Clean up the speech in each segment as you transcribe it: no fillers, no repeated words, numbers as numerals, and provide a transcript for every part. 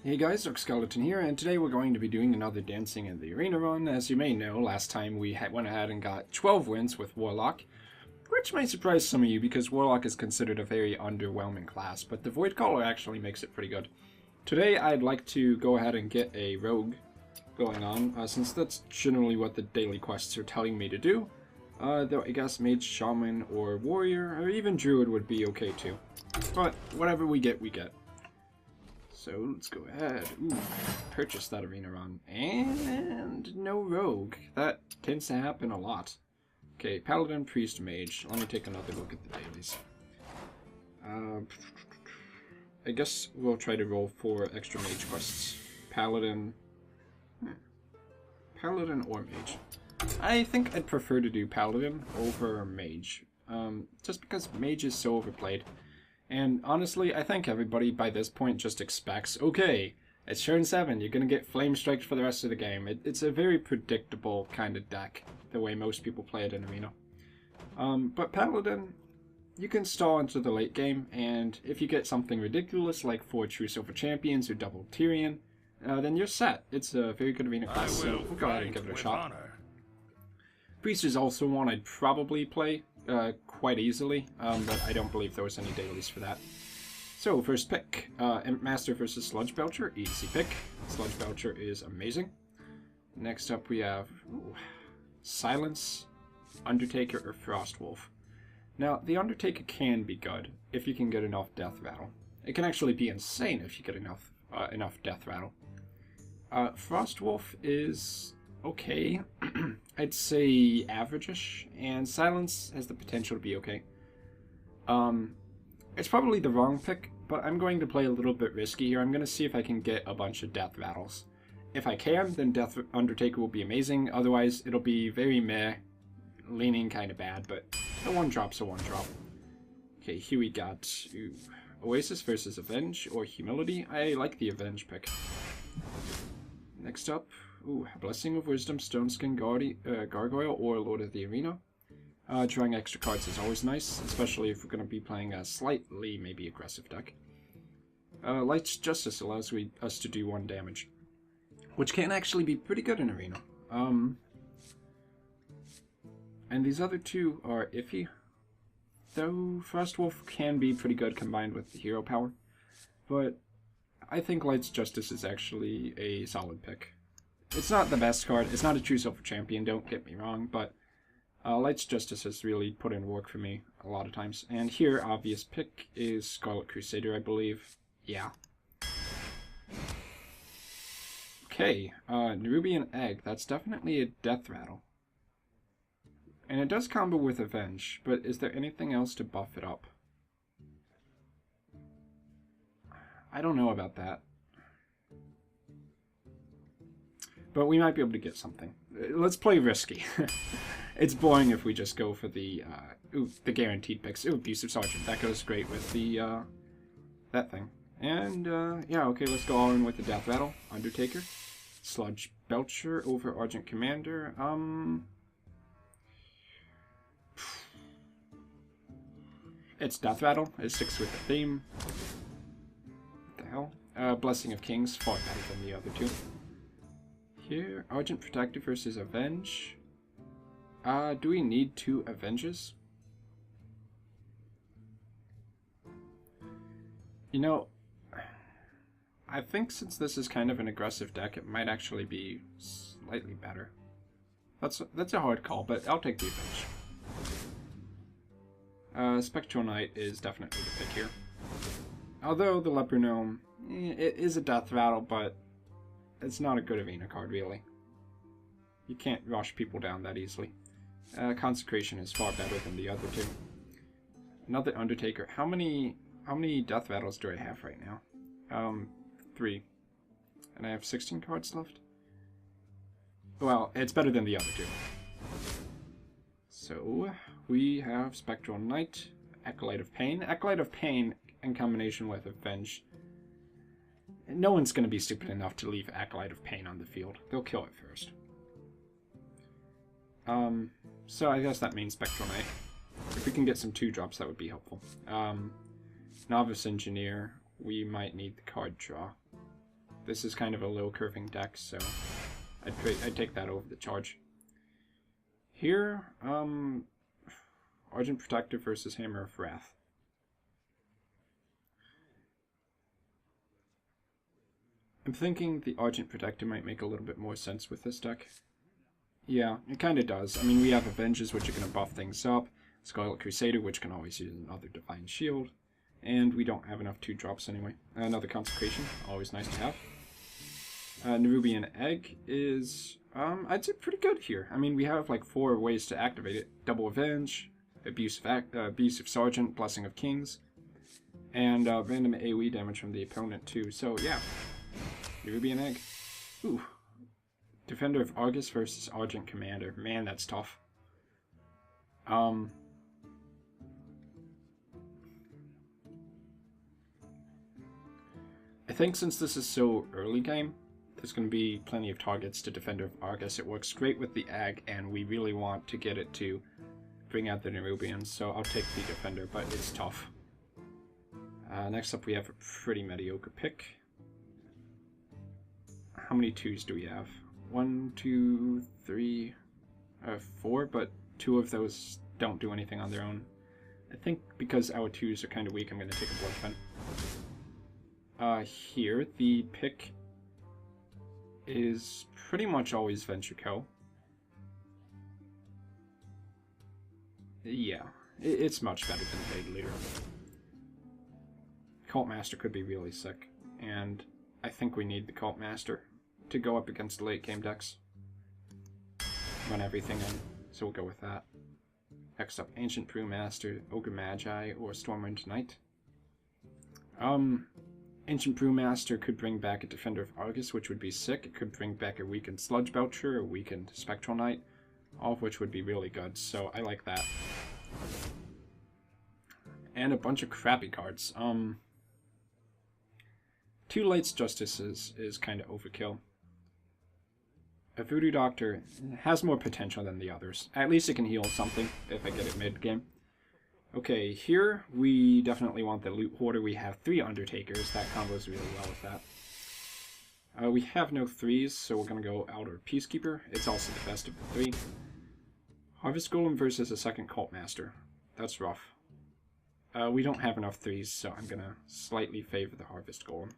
Hey guys, Dark Skeleton here, and today we're going to be doing another Dancing in the Arena run. As you may know, last time we went ahead and got 12 wins with Warlock, which might surprise some of you because Warlock is considered a very underwhelming class, but the Void Caller actually makes it pretty good. Today I'd like to go ahead and get a Rogue going on, since that's generally what the daily quests are telling me to do. Though I guess Mage, Shaman, or Warrior, or even Druid would be okay too. But whatever we get, we get. So let's go ahead. Ooh, purchase that arena run. And no rogue. That tends to happen a lot. Okay, Paladin, Priest, Mage. Let me take another look at the dailies. I guess we'll try to roll 4 extra Mage quests. Paladin. Paladin or Mage. I think I'd prefer to do Paladin over Mage. Just because Mage is so overplayed. And honestly, I think everybody by this point just expects, okay, it's turn 7, you're going to get flame striked for the rest of the game. It's a very predictable kind of deck, the way most people play it in Arena. But Paladin, you can stall into the late game, and if you get something ridiculous like 4 True Silver Champions or double Tyrion, then you're set. It's a very good Arena class, so we'll go ahead and give it a shot. Priest is also one I'd probably play quite easily, but I don't believe there was any dailies for that. So, first pick, Imp Master versus Sludge Belcher, easy pick. Sludge Belcher is amazing. Next up we have Silence, Undertaker, or Frostwolf. Now, the Undertaker can be good if you can get enough Deathrattle. It can actually be insane if you get enough Deathrattle. Frostwolf is okay. I'd say average-ish, and Silence has the potential to be okay. It's probably the wrong pick, but I'm going to play a little bit risky here. I'm going to see if I can get a bunch of Death Rattles. If I can, then Undertaker will be amazing. Otherwise, it'll be very meh, leaning kind of bad, but a one-drop's a one-drop. Okay, here we got Oasis versus Avenge, or Humility. I like the Avenge pick. Next up, Blessing of Wisdom, Stoneskin Gargoyle, or Lord of the Arena. Drawing extra cards is always nice, especially if we're going to be playing a slightly, maybe aggressive deck. Light's Justice allows us to do 1 damage, which can actually be pretty good in Arena. And these other two are iffy, though Frostwolf can be pretty good combined with the hero power, but I think Light's Justice is actually a solid pick. It's not the best card, it's not a true Silver Champion, don't get me wrong, but Light's Justice has really put in work for me a lot of times. And here, obvious pick is Scarlet Crusader, I believe. Yeah. Okay, Nerubian Egg, that's definitely a Deathrattle. And it does combo with Avenge, but is there anything else to buff it up? I don't know about that. But we might be able to get something. Let's play risky. It's boring if we just go for the guaranteed picks. Abusive Sergeant. That goes great with the, that thing. And, yeah, okay, let's go all in with the Deathrattle. Undertaker. Sludge Belcher over Argent Commander. It's Deathrattle. It sticks with the theme. What the hell? Blessing of Kings. Far better than the other two. Here, Argent Protector versus Avenge. Do we need 2 Avenges? You know, I think since this is kind of an aggressive deck, it might actually be slightly better. That's a hard call, but I'll take the Avenge. Spectral Knight is definitely the pick here. Although the Leper Gnome, it is a Deathrattle, but it's not a good Arena card, really. You can't rush people down that easily. Consecration is far better than the other two. Another Undertaker. How many Deathrattles do I have right now? 3. And I have 16 cards left? Well, it's better than the other two. So, we have Spectral Knight, Acolyte of Pain. Acolyte of Pain in combination with Avenge. No one's going to be stupid enough to leave Acolyte of Pain on the field. They'll kill it first. So I guess that means Spectral Knight. If we can get some 2-drops, that would be helpful. Novice Engineer, we might need the card draw. This is kind of a low curving deck, so I'd take that over the charge. Here, Argent Protector versus Hammer of Wrath. I'm thinking the Argent Protector might make a little bit more sense with this deck. Yeah, it kind of does. I mean, we have Avengers, which are going to buff things up, Scarlet Crusader, which can always use another Divine Shield, and we don't have enough 2-drops anyway. Another Consecration, always nice to have. Nerubian Egg is, I'd say pretty good here. I mean, we have like 4 ways to activate it. Double Avenge, Abusive Sergeant, Blessing of Kings, and random AoE damage from the opponent too. So yeah, Nerubian Egg. Ooh. Defender of Argus versus Argent Commander. Man, that's tough. I think since this is so early game, there's going to be plenty of targets to Defender of Argus. It works great with the Egg, and we really want to get it to bring out the Nerubians, so I'll take the Defender, but it's tough. Next up we have a pretty mediocre pick. How many 2s do we have? 1, 2, 3, 4, but 2 of those don't do anything on their own. I think because our 2s are kind of weak, I'm going to take a Blood Fen. Here, the pick is pretty much always Venture Co. Yeah, it's much better than Vague Leader. Cult Master could be really sick, and I think we need the Cult Master to go up against late game decks. Run everything in, so we'll go with that. Next up, Ancient Brewmaster, Ogre Magi, or Stormwind Knight. Ancient Brewmaster could bring back a Defender of Argus, which would be sick. It could bring back a weakened Sludge Belcher, a weakened Spectral Knight, all of which would be really good, so I like that. And a bunch of crappy cards. 2 Lights Justices is kind of overkill. A Voodoo Doctor has more potential than the others. At least it can heal something if I get it mid-game. Okay, here we definitely want the Loot Hoarder. We have 3 Undertakers. That combos really well with that. We have no 3s, so we're going to go Outer Peacekeeper. It's also the best of the 3. Harvest Golem versus a second Cult Master. That's rough. We don't have enough 3s, so I'm going to slightly favor the Harvest Golem.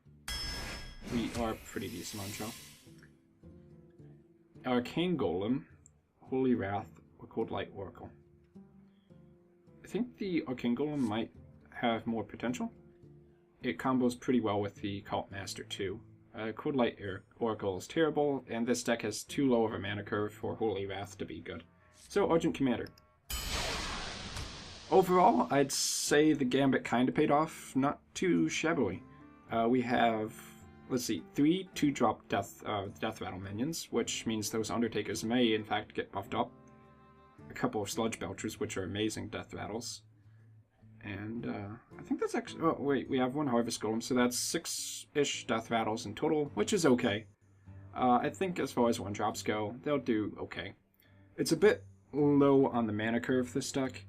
We are pretty decent on draw. Arcane Golem, Holy Wrath, or Cold Light Oracle. I think the Arcane Golem might have more potential. It combos pretty well with the Cult Master too. Cold Light Oracle is terrible, and this deck has too low of a mana curve for Holy Wrath to be good. So, Argent Commander. Overall, I'd say the Gambit kind of paid off, not too shabbily. We have, let's see, 3 2-drop Deathrattle minions, which means those Undertakers may in fact get buffed up. A couple of Sludge Belchers, which are amazing Deathrattles. And I think that's actually, oh wait, we have 1 Harvest Golem, so that's 6-ish Deathrattles in total, which is okay. I think as far as 1-drops go, they'll do okay. It's a bit low on the mana curve, this deck.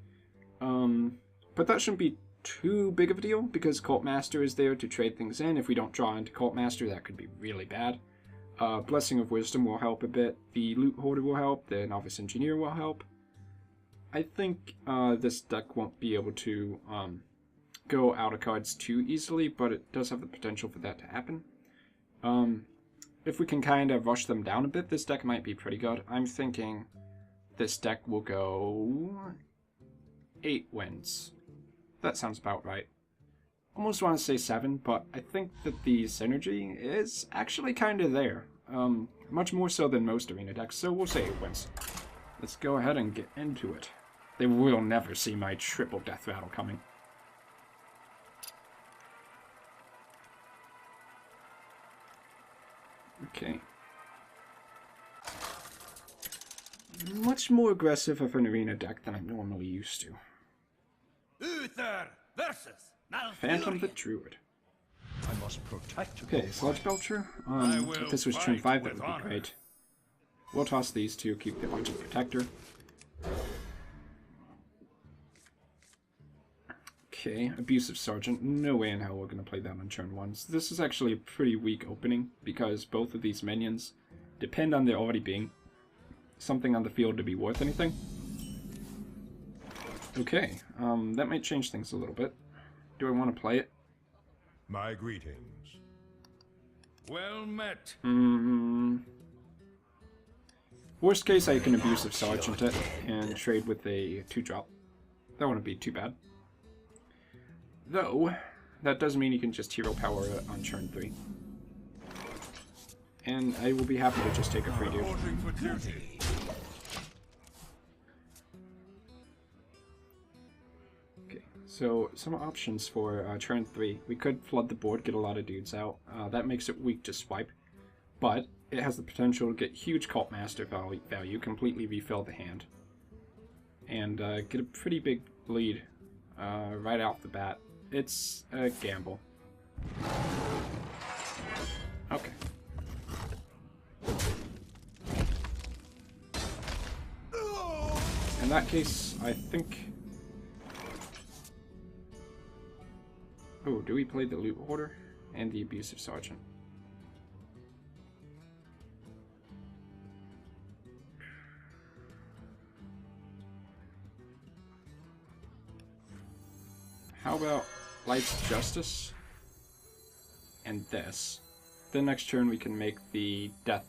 But that shouldn't be too big of a deal, because Cult Master is there to trade things in. If we don't draw into Cult Master, that could be really bad. Blessing of Wisdom will help a bit. The Loot Hoarder will help. The Novice Engineer will help. I think this deck won't be able to go out of cards too easily, but it does have the potential for that to happen. If we can kind of rush them down a bit, this deck might be pretty good. I'm thinking this deck will go 8 wins. That sounds about right. Almost want to say 7, but I think that the synergy is actually kind of there. Much more so than most arena decks, so we'll say 8 wins. Let's go ahead and get into it. They will never see my triple Deathrattle coming. Okay. Much more aggressive of an arena deck than I'm normally used to. Uther versus Phantom the Druid. I must protect. Okay, Sludge Belcher. If this was turn 5, that would be great. We'll toss these 2, keep the Argent Protector. Okay, Abusive Sergeant. No way in hell we're going to play that on turn 1. So this is actually a pretty weak opening, because both of these minions depend on there already being something on the field to be worth anything. Okay, that might change things a little bit. Do I want to play it? My greetings. Well met. Worst case, I can Abusive Sergeant it and trade with a 2-drop. That wouldn't be too bad. Though, that does mean you can just hero power it on turn 3. And I will be happy to just take a free dude. Okay, so some options for turn 3. We could flood the board, get a lot of dudes out. That makes it weak to swipe. But it has the potential to get huge Cult Master value, completely refill the hand. And get a pretty big lead right off the bat. It's a gamble. Okay. In that case, I think... Oh, do we play the Loot Hoarder and the Abusive Sergeant? How about Light's Justice and this? Then next turn we can make the Death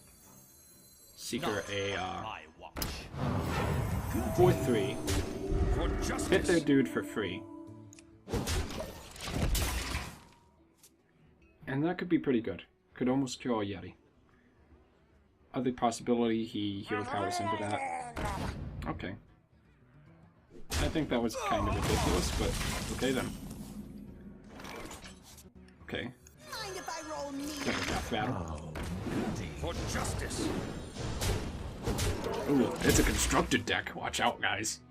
Seeker a 4/3. Hit their dude for free. And that could be pretty good. Could almost kill a Yeti. Other possibility, he hero powers into that. Okay. I think that was kind of ridiculous, but okay then. Okay. Mind if I roll me? Deathrattle. For justice. Ooh, it's a constructed deck. Watch out, guys.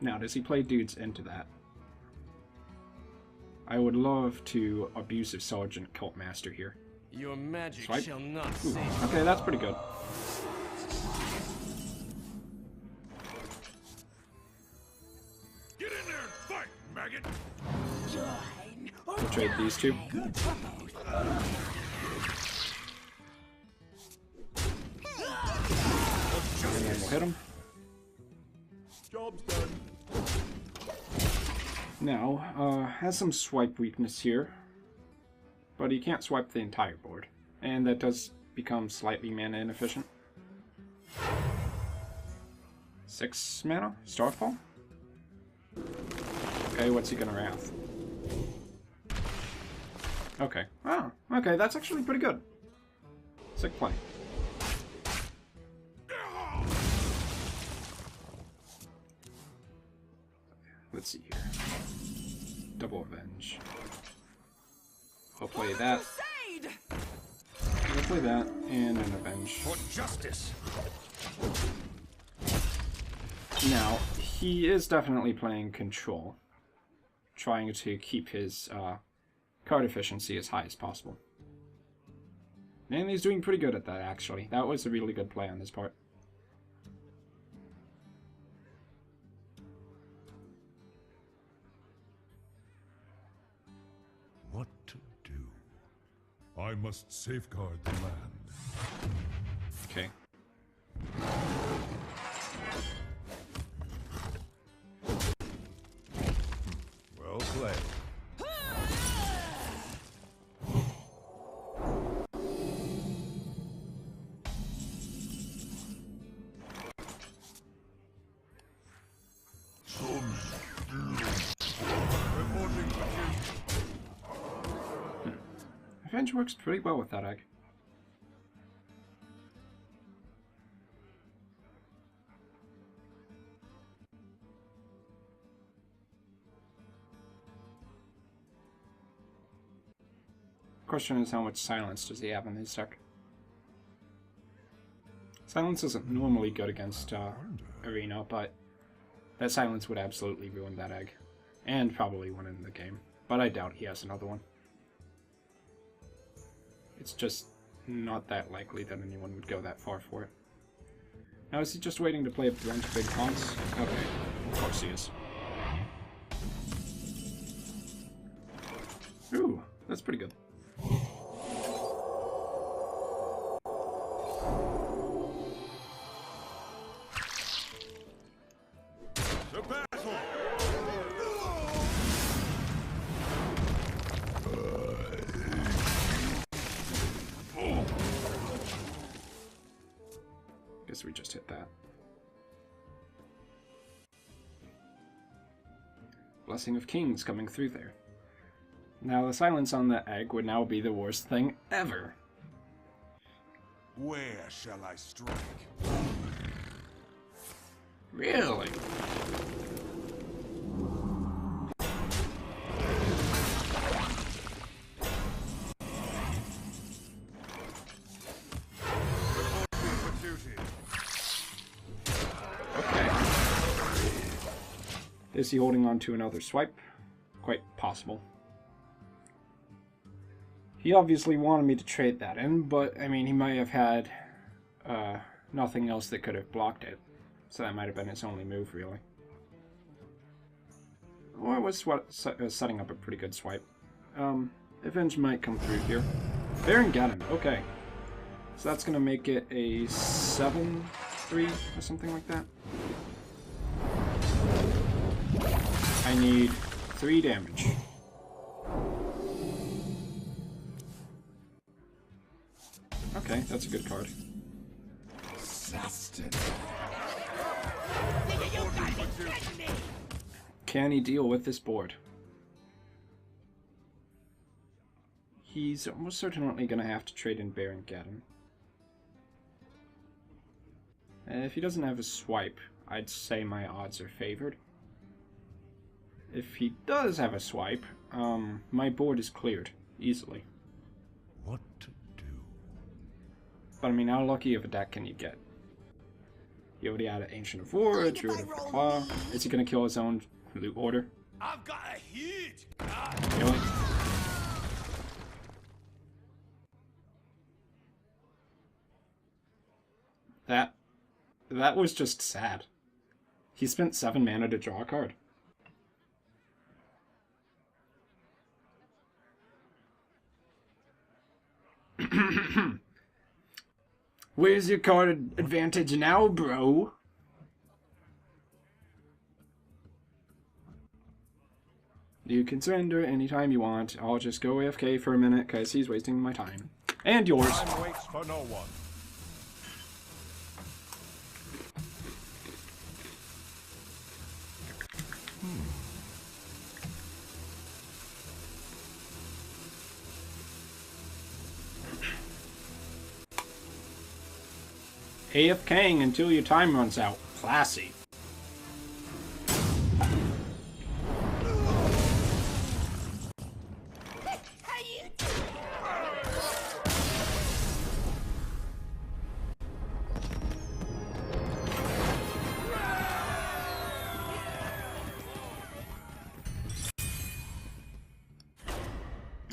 Now, does he play dudes into that? I would love to Abusive Sergeant Cult Master here. Your magic Swipe. shall not Ooh, save. okay, that's pretty good. Get in there and fight, maggot. We'll trade these two. And then we'll hit him. Job's done. Now, has some swipe weakness here, but he can't swipe the entire board, and that does become slightly mana inefficient. 6 mana? Starfall? Okay, what's he gonna Wrath? Okay. Oh, okay, that's actually pretty good. Sick play. Let's see here. Double Avenge. We'll play that. We'll play that, and an Avenge. For justice. Now, he is definitely playing Control. Trying to keep his card efficiency as high as possible. And he's doing pretty good at that, actually. That was a really good play on his part. What to do? I must safeguard the land. Okay. Well played. Avenge works pretty well with that egg. Question is, how much silence does he have in his deck? Silence isn't normally good against Arena, but that silence would absolutely ruin that egg. And probably win in the game. But I doubt he has another one. It's just not that likely that anyone would go that far for it. Now, is he just waiting to play a bunch of big taunts? Okay, of course he is. That's pretty good. The battle! Guess we just hit that. Blessing of Kings coming through there. Now the silence on the egg would now be the worst thing ever. Where shall I strike? Really? Okay. Is he holding on to another swipe? Quite possible. He obviously wanted me to trade that in, but I mean, he might have had nothing else that could have blocked it. So that might have been his only move, really. Or it was setting up a pretty good swipe. Avenge might come through here. Baron Ganon, okay. So that's going to make it a 7-3 or something like that. I need 3 damage. Okay, that's a good card. Can he deal with this board? He's almost certainly going to have to trade in Baron Ganon. And if he doesn't have a swipe, I'd say my odds are favored. If he does have a swipe, my board is cleared easily. What to do? But I mean, how lucky of a deck can you get? He already had an Ancient of War, Druid of the Claw. Is he going to kill his own loot order? I've got a huge Really? That was just sad. He spent 7 mana to draw a card. Where's your card advantage now, bro? You can surrender anytime you want. I'll just go AFK for a minute because he's wasting my time. And yours. Time waits for no one. AFKing until your time runs out. Classy.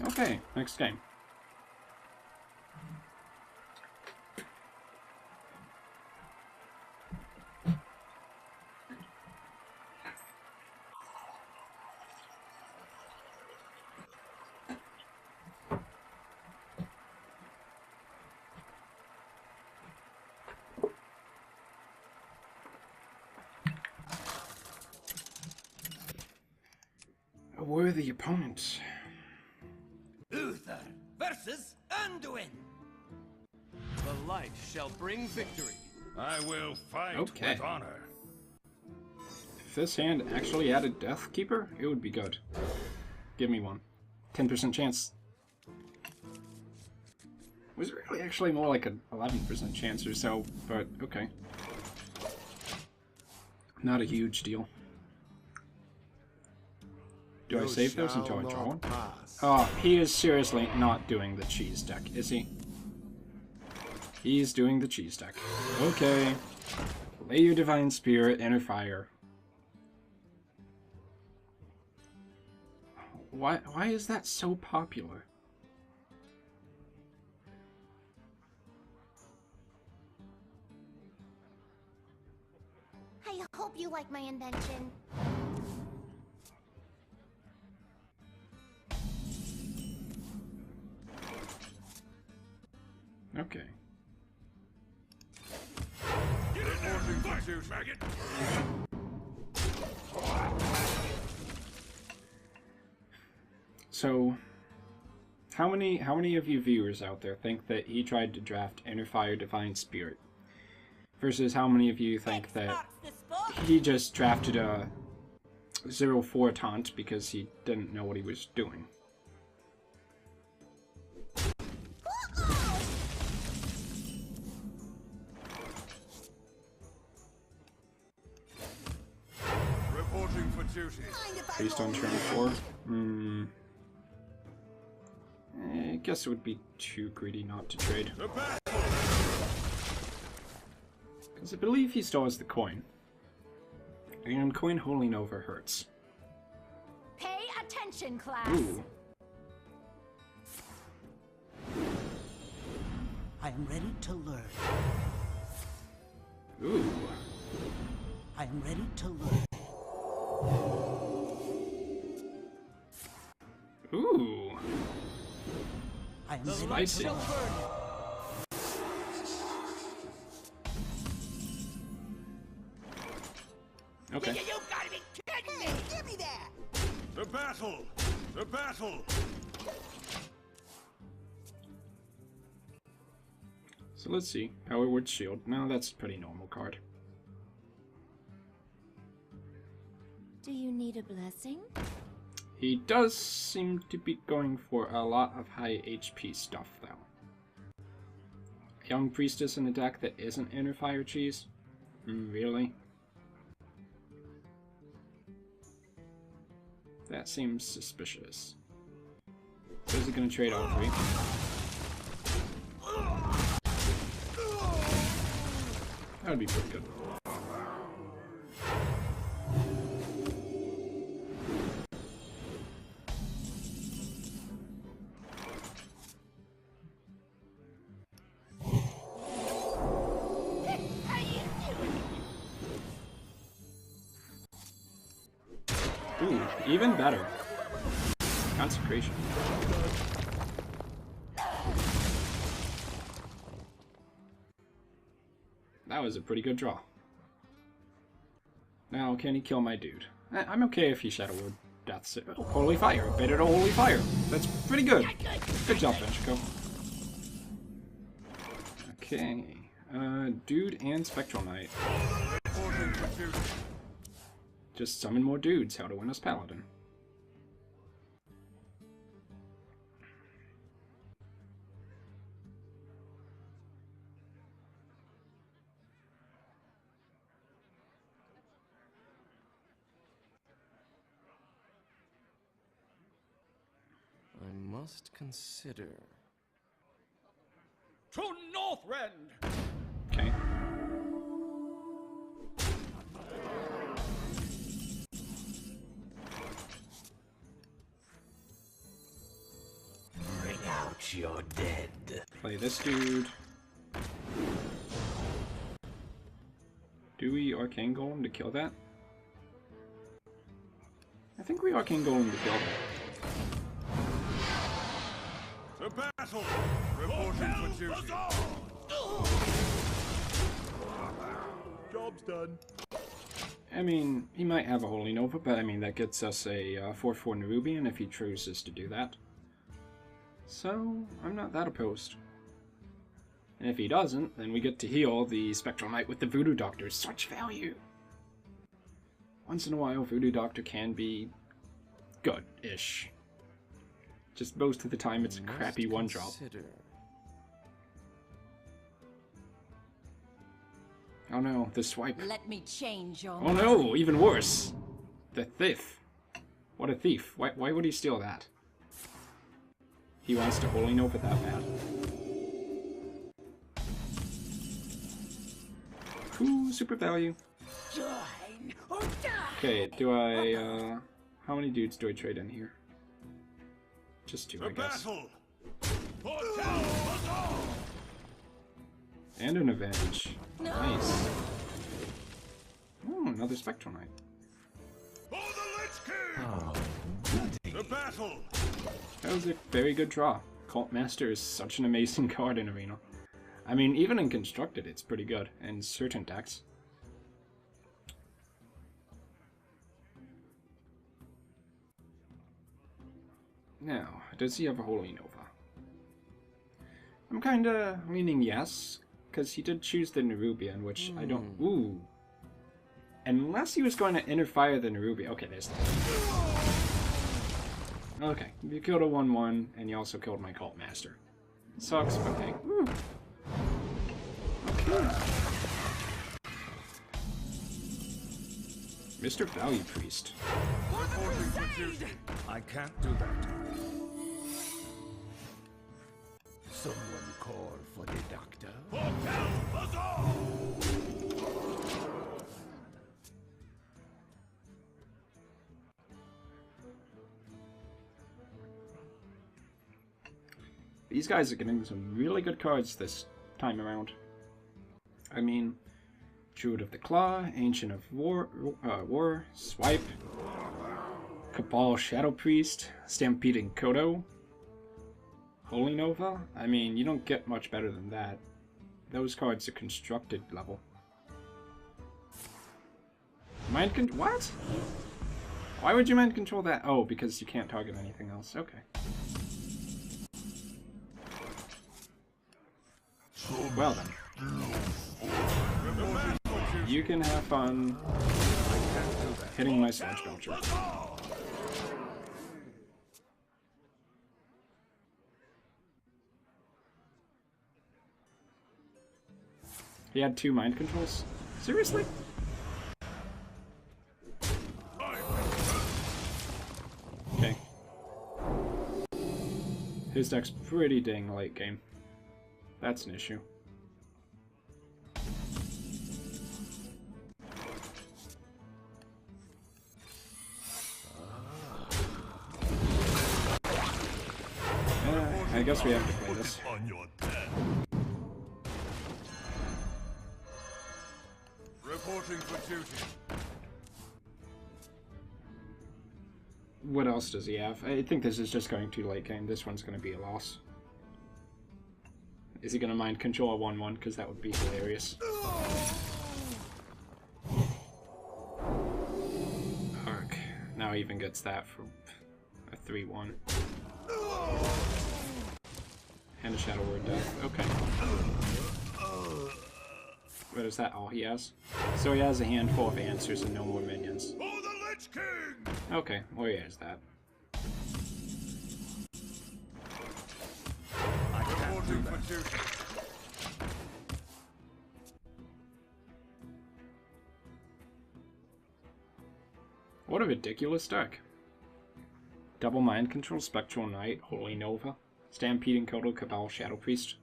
Okay, next game. A worthy opponent. Uther versus Anduin. The light shall bring victory. I will fight Okay. with honor. If this hand actually added Death Keeper, it would be good. Give me one. 10% chance. Was really actually more like an 11% chance or so, but okay. Not a huge deal. Do I save those until I draw one? Oh, he is seriously not doing the cheese deck, is he? He's doing the cheese deck. Okay. Lay your Divine Spirit, Inner Fire. Why is that so popular? I hope you like my invention. Okay. So, how many of you viewers out there think that he tried to draft Inner Fire Divine Spirit? Versus how many of you think that he just drafted a 0-4 taunt because he didn't know what he was doing? Reporting for duty. Based on turn 4? I guess it would be too greedy not to trade. Because I believe he still has the coin. And coin holding over hurts. Pay attention, class. Ooh. I am ready to learn. Ooh. I am ready to learn. Ooh. I am ready Spicy. to learn. Okay. You gotta be kidding me! Give me that! The battle! The battle! So let's see. Power Word Shield. No, that's a pretty normal card. Do you need a blessing? He does seem to be going for a lot of high HP stuff, though. Young Priestess in a deck that isn't Inner Fire Cheese? Really? That seems suspicious. So is he gonna trade all three? That would be pretty good. Ooh, even better. Consecration. That was a pretty good draw. Now, can he kill my dude? I'm okay if he Shadow Word Deaths it. Oh, Holy Fire. Bait it a Holy Fire. That's pretty good. Good job, Ventrico. Okay. Dude and Spectral Knight. Just summon more dudes. How to win us Paladin. I must consider. To Northrend! Okay. Bring out your dead. Play this dude. Do we Arcane Golem to kill that? I think we Arcane Golem to kill that. The battle! Reporting for duty. Job's done. I mean, he might have a Holy Nova, but I mean, that gets us a 4/4 Nerubian if he chooses to do that. So, I'm not that opposed. And if he doesn't, then we get to heal the Spectral Knight with the Voodoo Doctor. Such value! Once in a while, Voodoo Doctor can be good-ish. Just most of the time, it's a crappy one-drop. Oh no, the swipe. Let me change your Oh no, even worse! The thief. What a thief. Why would he steal that? He wants to Holy Nova that bad. Cool, super value. Okay, do I, how many dudes do I trade in here? Just two, I guess. And an Avenge. Nice. Oh, another Spectral Knight. The battle! That was a very good draw. Cult Master is such an amazing card in Arena. I mean, even in Constructed, it's pretty good in certain decks. Now, does he have a Holy Nova? I'm kinda leaning yes, because he did choose the Nerubian, which I don't... Ooh. Unless he was going to interfire the Nerubian. Okay, there's that. Okay, you killed a 1-1, and you also killed my Cult Master. Sucks, but hey. Woo. Okay. Mr. Value Priest. I can't do that. Someone call for the doctor. These guys are getting some really good cards this time around. I mean, Druid of the Claw, Ancient of War, Swipe, Cabal Shadow Priest, Stampeding Kodo, Holy Nova. I mean, you don't get much better than that. Those cards are constructed level. What? Why would you mind control that? Oh, because you can't target anything else. Okay. Well then. You can have fun hitting my Sludge Belcher. He had 2 mind controls? Seriously? Okay. His deck's pretty dang late game. That's an issue. I guess we have to play this. Reporting for duty. What else does he have? I think this is just going too late game. This one's going to be a loss. Is he going to mind control a 1-1? Because that would be hilarious. Arc. Now he even gets that for a 3-1. And a Shadow Word Death. Okay. What is that all he has? So he has a handful of answers and no more minions. For the Lich King! Okay, well he has that. Reporting for duty. What a ridiculous deck. Double Mind Control, Spectral Knight, Holy Nova, Stampeding Kodo, Cabal Shadow Priest.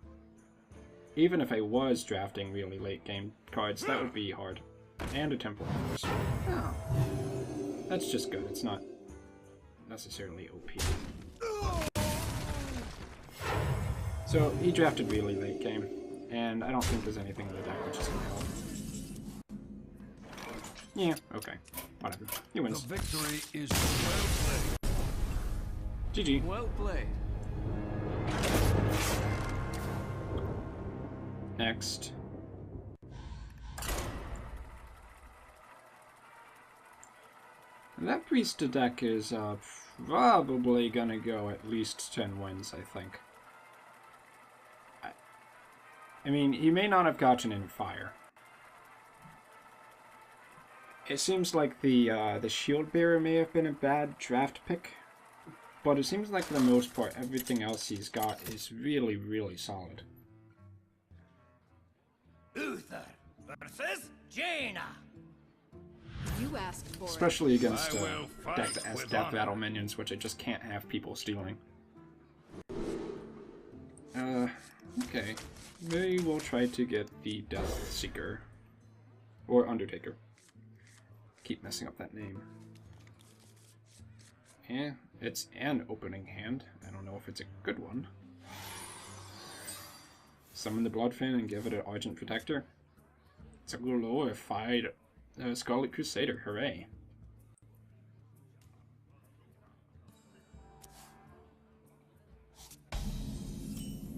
Even if I was drafting really late game cards, that would be hard. And a Temple, of course. Oh. That's just good, it's not necessarily OP. So, he drafted really late game, and I don't think there's anything in the deck which is going to help. Yeah, okay. Whatever. He wins. The victory is well played. GG. Well played. Next. That Priest deck is probably gonna go at least 10 wins, I think. I mean, he may not have gotten in fire. It seems like the Shield Bearer may have been a bad draft pick, but it seems like for the most part everything else he's got is really, really solid. Uther versus Jaina. You asked for Especially against I will fight decked as with Deathrattle honor. minions, which I just can't have people stealing. Okay. Maybe we'll try to get the Death Seeker. Or Undertaker. Keep messing up that name. Yeah, it's an opening hand. I don't know if it's a good one. Summon the Bloodfin and give it an Argent Protector. It's a glorified Scarlet Crusader. Hooray.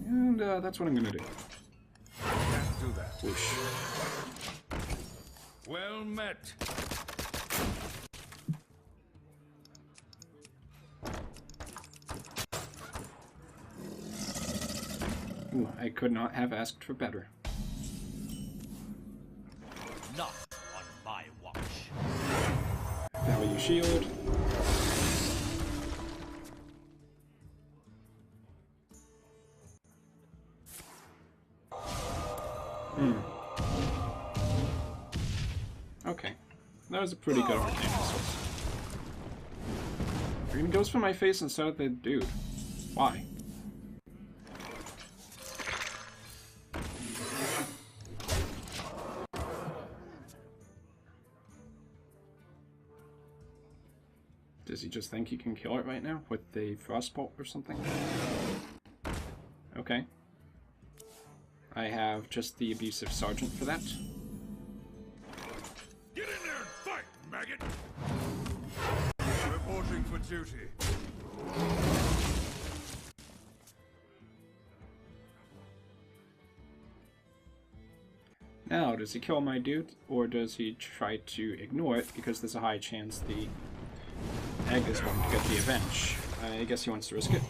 And that's what I'm gonna do. do that. Whoosh. Well met. Ooh, I could not have asked for better. Not on my watch. Value shield. Okay. That was a pretty good arcane source. Green goes for my face instead of the dude. Why? Does he just think he can kill it right now with the frostbolt or something? Okay. I have just the abusive sergeant for that. Get in there and fight, maggot! Reporting for duty. Now, does he kill my dude, or does he try to ignore it because there's a high chance the egg is going to get the avenge? I guess he wants to risk it.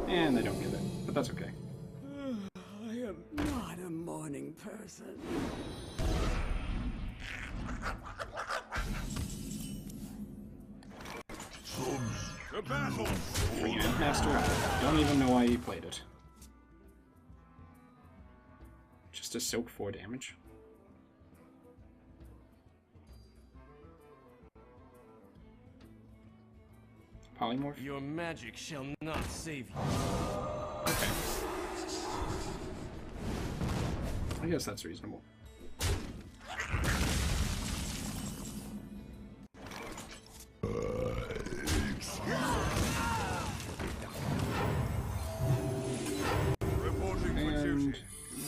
And they don't get it, but that's okay. I am not a morning person. To battle! Freaking Master, I don't even know why he played it. Just a soak 4 damage. Polymorph? Your magic shall not save you. Okay. I guess that's reasonable. And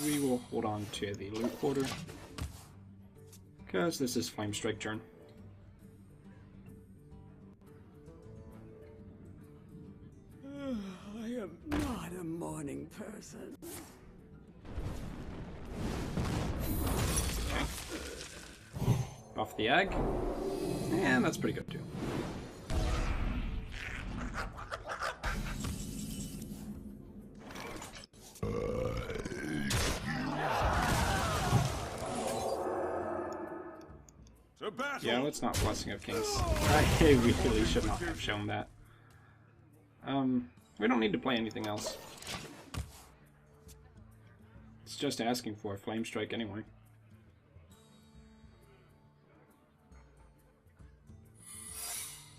we will hold on to the loot quarter, because this is Flame Strike turn. I am not a morning person. Buff the egg, and that's pretty good too. To battle! Yeah, let's not Blessing of Kings. I really should not have shown that. We don't need to play anything else. It's just asking for a Flame Strike anyway.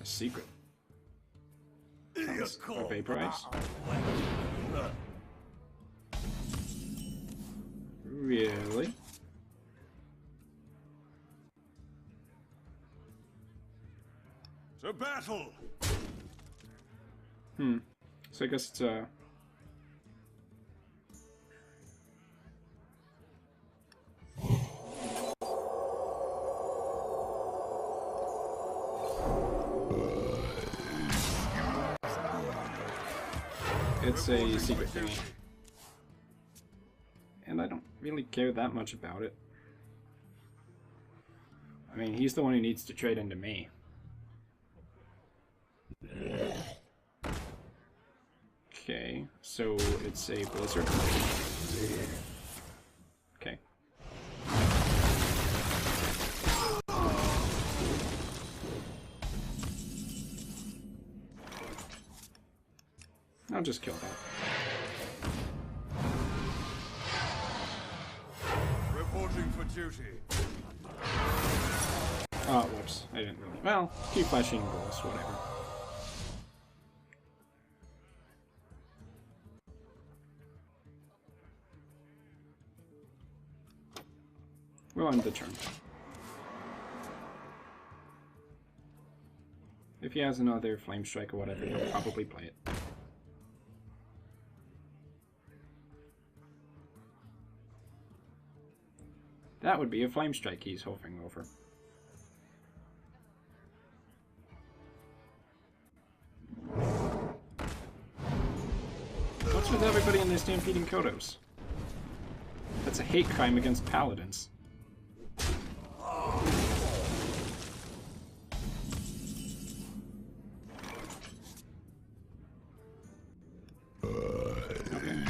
A secret. Sounds or vaporize. Really? To battle! So I guess it's a... It's a secret thingy. And I don't really care that much about it. I mean, he's the one who needs to trade into me. Okay, so it's a blizzard. Okay. I'll just kill that. Reporting for duty. Oh, whoops. I didn't really... Well, keep flashing goals, whatever. We'll end the turn. If he has another Flame Strike or whatever, he'll probably play it. That would be a Flame Strike he's hovering over. What's with everybody in their Stampeding Kodos? That's a hate crime against paladins. Okay.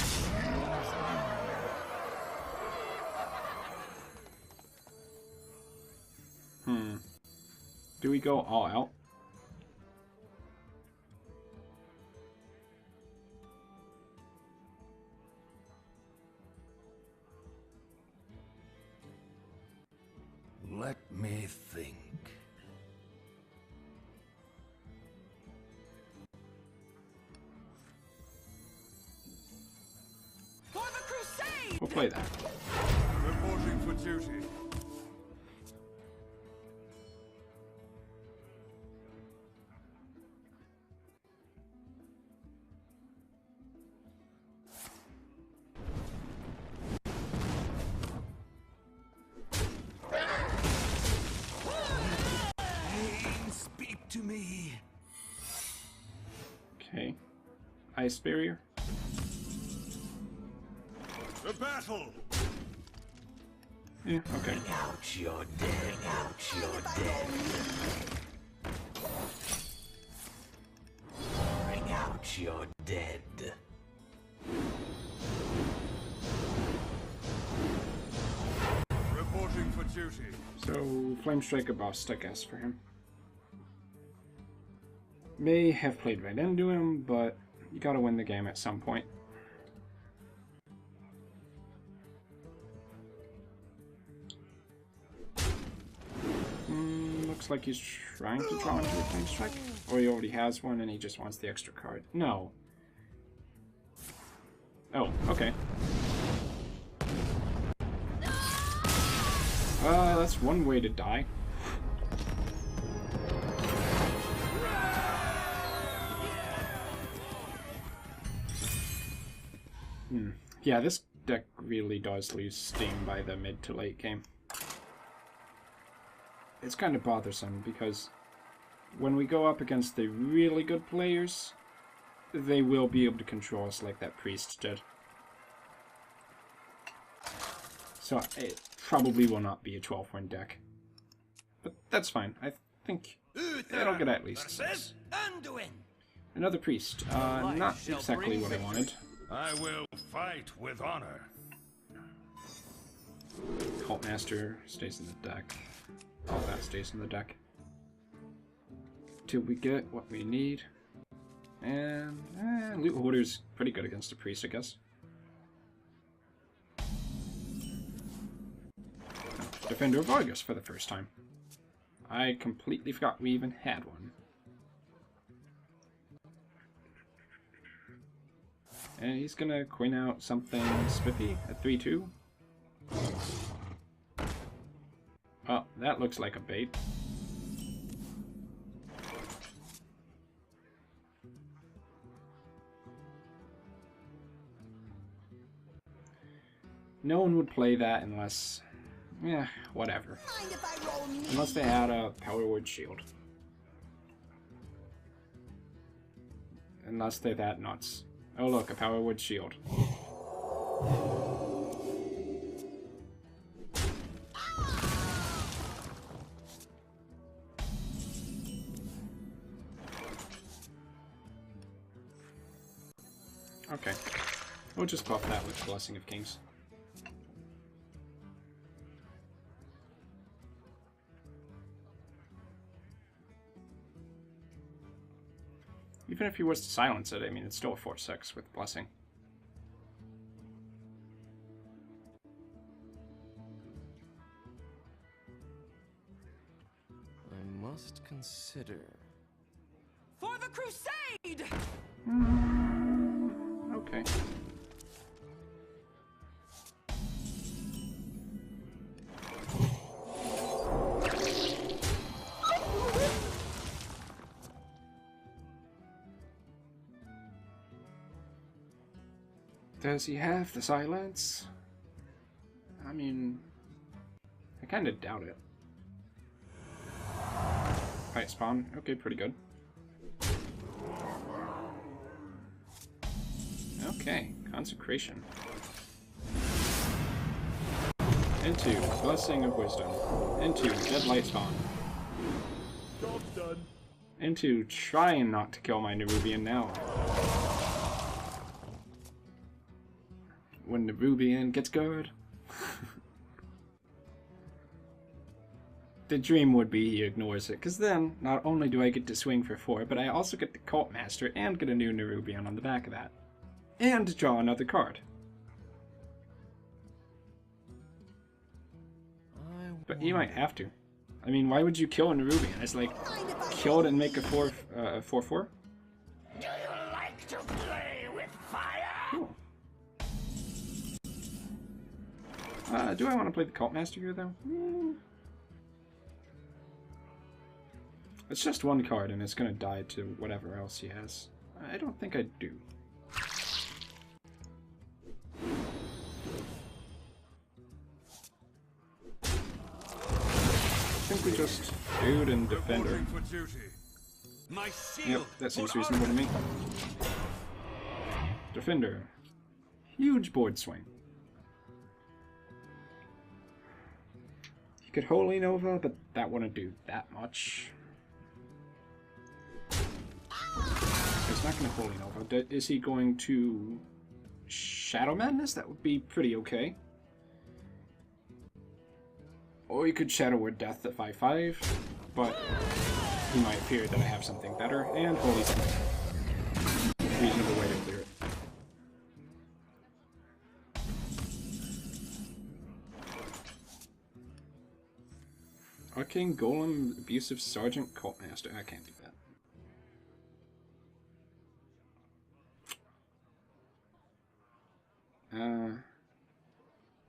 Do we go all out? Let me think. For the crusade! We'll play that. Reporting for duty. Speak to me. Okay. Ice barrier. The battle! Yeah, okay. Out your dead. Out your dead. Bring out your dead. Reporting for duty. So, Flame Strike a bust, I guess, for him. May have played right into him, but you gotta win the game at some point. Looks like he's trying to draw into a Flame Strike. Or he already has one and he just wants the extra card. No. Oh, okay. That's one way to die. Yeah, this deck really does lose steam by the mid to late game. It's kind of bothersome because when we go up against the really good players, they will be able to control us like that priest did. So it probably will not be a 12-win deck. But that's fine. I think it'll get at least 6. Another priest. Not exactly what I wanted. I will fight with honor. Cult Master stays in the deck. All that stays in the deck. Till we get what we need. And Loot Hoarder's pretty good against a priest, I guess. Defender of Argus for the first time. I completely forgot we even had one. And he's gonna Queen out something spiffy at 3-2. Oh, that looks like a bait. No one would play that unless... yeah, whatever. Unless they had a Power Word Shield. Unless they're that nuts. Oh look, a Power Word Shield. Okay. We'll just buff that with Blessing of Kings. Even if he was to silence it, I mean, it's still a 4-6 with Blessing. I must consider. For the crusade! Okay. Does he have the silence? I mean, I kind of doubt it. Fight spawn. Okay, pretty good. Okay, Consecration. Into Blessing of Wisdom. Into Deadlight Spawn. Job done. Into trying not to kill my Nerubian now. When Nerubian gets good. The dream would be he ignores it, because then not only do I get to swing for 4, but I also get the Cult Master and get a new Nerubian on the back of that. And draw another card. But you might have to. I mean, why would you kill a Nerubian? It's like, kill it and make a 4/4? Do you like to play with fire? Cool. Do I want to play the Cult Master here, though? It's just one card, and it's going to die to whatever else he has. I don't think I do. I think we just dude and defender. For duty. My Yep, shield. that seems reasonable to me. Defender. Huge board swing. You could Holy Nova, but that wouldn't do that much. He's not going to Holy Nova. Is he going to Shadow Madness? That would be pretty okay. Or you could Shadow Word Death at 5/5, but he might fear that I have something better, and Holy Spell. Reasonable way to clear it. Arcane Golem, Abusive Sergeant, Cult Master. I can't do that.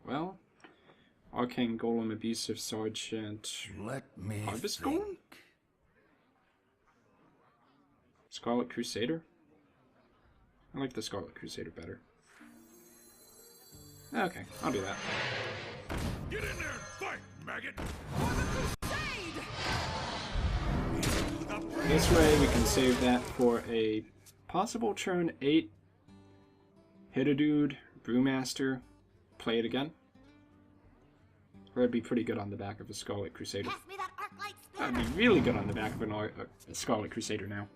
Well, Arcane Golem, Abusive Sergeant, Let me Harvest think. Golem? Scarlet Crusader? I like the Scarlet Crusader better. Okay, I'll do that. Get in there and fight, maggot! This way we can save that for a possible turn 8. Hit a dude, Brewmaster, play it again. Or it'd be pretty good on the back of a Scarlet Crusader. Pass me that arc light That'd splitter. be really good on the back of a Scarlet Crusader now.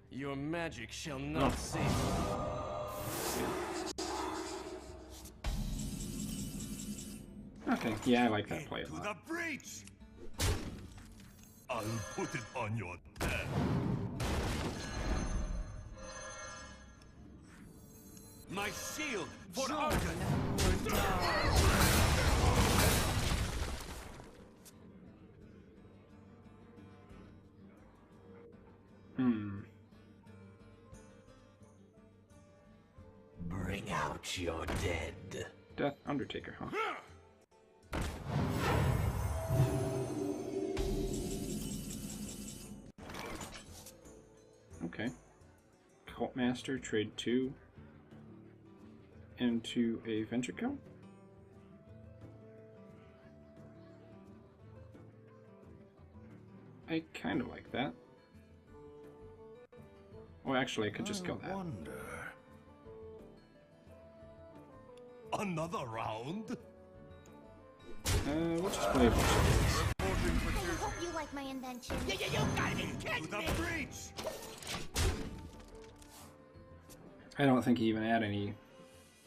Your magic shall not save you. Okay, yeah, I like that play a To lot. the breach! I'll put it on your head. My shield for Argon. Bring out your dead. Death Undertaker, huh? Okay. Cult Master, trade 2 into a Ventrico. I kind of like that. Well, actually, I could just kill that. Wonder. Another round? We'll just play a bunch of these. I hope you like my invention. You gotta be kidding To the me! breach! I don't think he even had any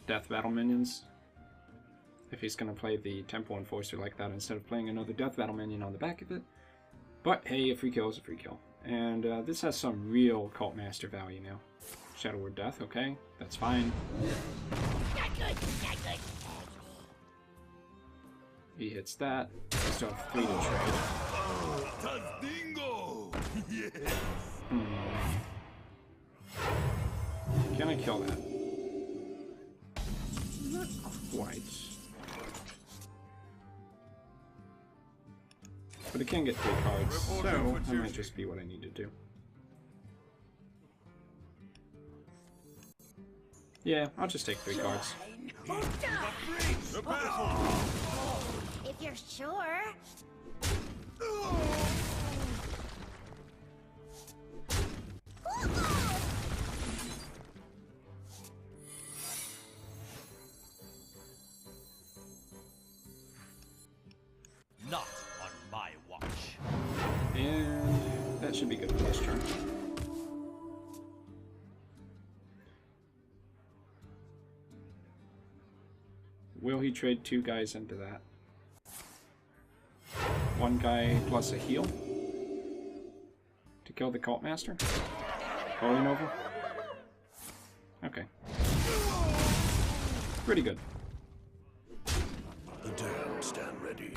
Death Battle minions. If he's going to play the Temple Enforcer like that instead of playing another Death Battle minion on the back of it. But hey, a free kill is a free kill. And this has some real Cult Master value now. Shadow Word Death, okay, that's fine. Not good, not good. He hits that. Still have 3 to trade. Tazdingo! Yes! Can I kill that? Not quite. But it can get 3 cards, so that might just be what I need to do. Yeah, I'll just take 3 cards. If you're sure. should be good for this turn. Will he trade 2 guys into that? 1 guy plus a heal to kill the Cult Master? Holy Nova? Okay. Pretty good. The damned stand ready.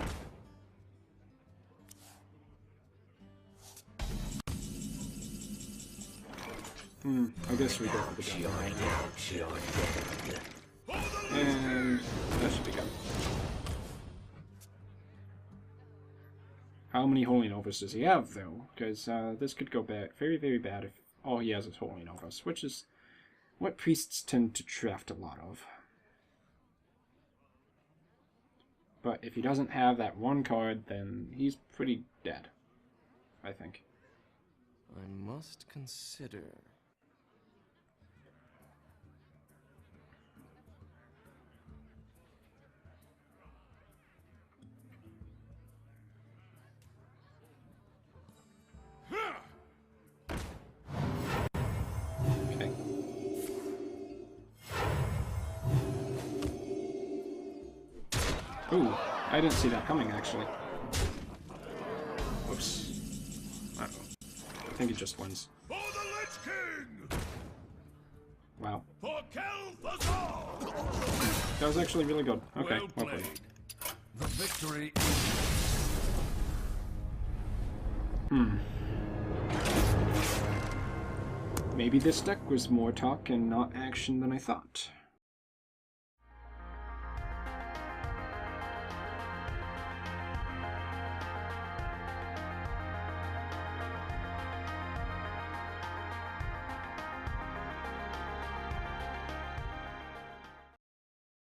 I guess we go for the gun. And that should be good. How many Holy Novas does he have, though? Because this could go back very, very bad if all he has is Holy Novas, which is what priests tend to draft a lot of. But if he doesn't have that 1 card, then he's pretty dead, I think. I must consider. Okay. Ooh, I didn't see that coming, actually. Whoops. I think he just wins. For the Lich King! Wow. For Kel'Thuzor! That was actually really good. Okay, Well well played. played. The victory. Maybe this deck was more talk and not action than I thought.